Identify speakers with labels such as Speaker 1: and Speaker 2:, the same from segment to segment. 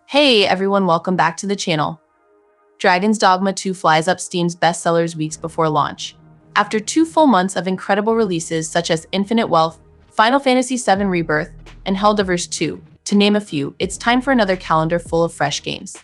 Speaker 1: Hey everyone, welcome back to the channel. Dragon's Dogma 2 flies up Steam's bestsellers weeks before launch. After 2 full months of incredible releases such as Infinite Wealth, Final Fantasy VII Rebirth, and Helldivers 2, to name a few, it's time for another calendar full of fresh games.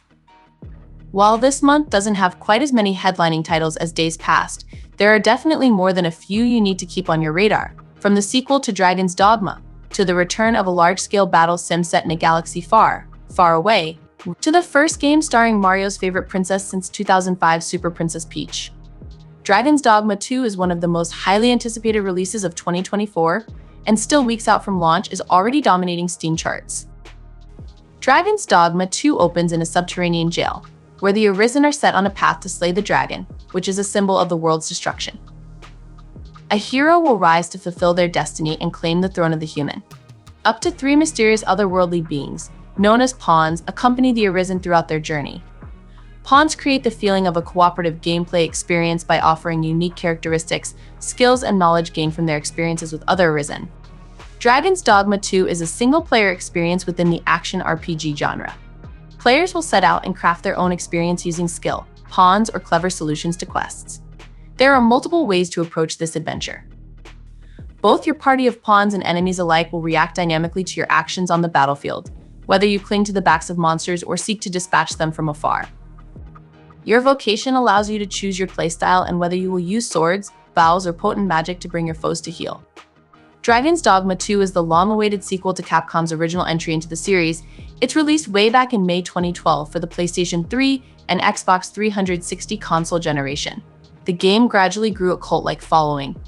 Speaker 1: While this month doesn't have quite as many headlining titles as days past, there are definitely more than a few you need to keep on your radar, from the sequel to Dragon's Dogma, to the return of a large-scale battle sim set in a galaxy far, far away, to the first game starring Mario's favorite princess since 2005's Super Princess Peach. Dragon's Dogma 2 is one of the most highly anticipated releases of 2024, and still weeks out from launch is already dominating Steam charts. Dragon's Dogma 2 opens in a subterranean jail, where the Arisen are set on a path to slay the dragon, which is a symbol of the world's destruction. A hero will rise to fulfill their destiny and claim the throne of the human. Up to 3 mysterious otherworldly beings, known as pawns, accompany the Arisen throughout their journey. Pawns create the feeling of a cooperative gameplay experience by offering unique characteristics, skills, and knowledge gained from their experiences with other Arisen. Dragon's Dogma 2 is a single-player experience within the action RPG genre. Players will set out and craft their own experience using skill, pawns, or clever solutions to quests. There are multiple ways to approach this adventure. Both your party of pawns and enemies alike will react dynamically to your actions on the battlefield, whether you cling to the backs of monsters or seek to dispatch them from afar. Your vocation allows you to choose your playstyle and whether you will use swords, bows, or potent magic to bring your foes to heel. Dragon's Dogma 2 is the long-awaited sequel to Capcom's original entry into the series. It's released way back in May 2012 for the PlayStation 3 and Xbox 360 console generation. The game gradually grew a cult-like following,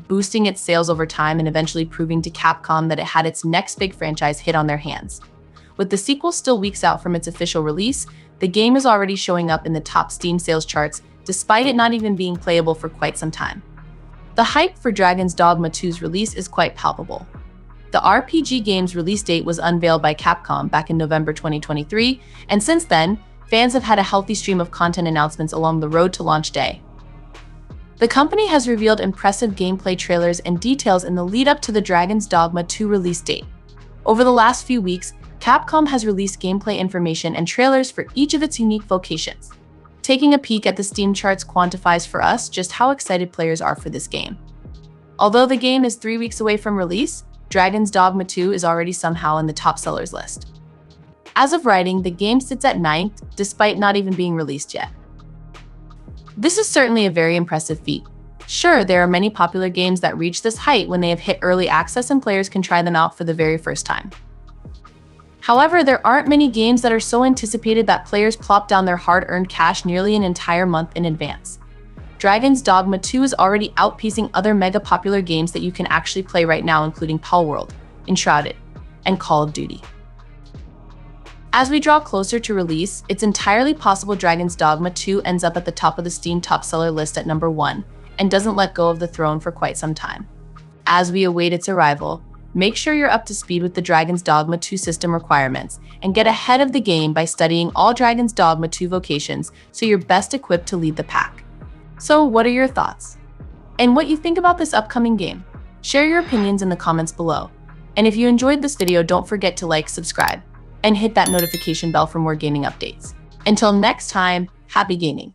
Speaker 1: boosting its sales over time and eventually proving to Capcom that it had its next big franchise hit on their hands. With the sequel still weeks out from its official release, the game is already showing up in the top Steam sales charts, despite it not even being playable for quite some time. The hype for Dragon's Dogma 2's release is quite palpable. The RPG game's release date was unveiled by Capcom back in November 2023, and since then, fans have had a healthy stream of content announcements along the road to launch day. The company has revealed impressive gameplay trailers and details in the lead-up to the Dragon's Dogma 2 release date. Over the last few weeks, Capcom has released gameplay information and trailers for each of its unique vocations. Taking a peek at the Steam charts quantifies for us just how excited players are for this game. Although the game is 3 weeks away from release, Dragon's Dogma 2 is already somehow in the top sellers list. As of writing, the game sits at 9th, despite not even being released yet. This is certainly a very impressive feat. Sure, there are many popular games that reach this height when they have hit early access and players can try them out for the very first time. However, there aren't many games that are so anticipated that players plop down their hard-earned cash nearly an entire month in advance. Dragon's Dogma 2 is already outpacing other mega-popular games that you can actually play right now, including Palworld, Enshrouded, and Call of Duty. As we draw closer to release, it's entirely possible Dragon's Dogma 2 ends up at the top of the Steam top seller list at number 1, and doesn't let go of the throne for quite some time. As we await its arrival, make sure you're up to speed with the Dragon's Dogma 2 system requirements and get ahead of the game by studying all Dragon's Dogma 2 vocations so you're best equipped to lead the pack. So what are your thoughts? And what you think about this upcoming game? Share your opinions in the comments below. And if you enjoyed this video, don't forget to like, subscribe, and hit that notification bell for more gaming updates. Until next time, happy gaming!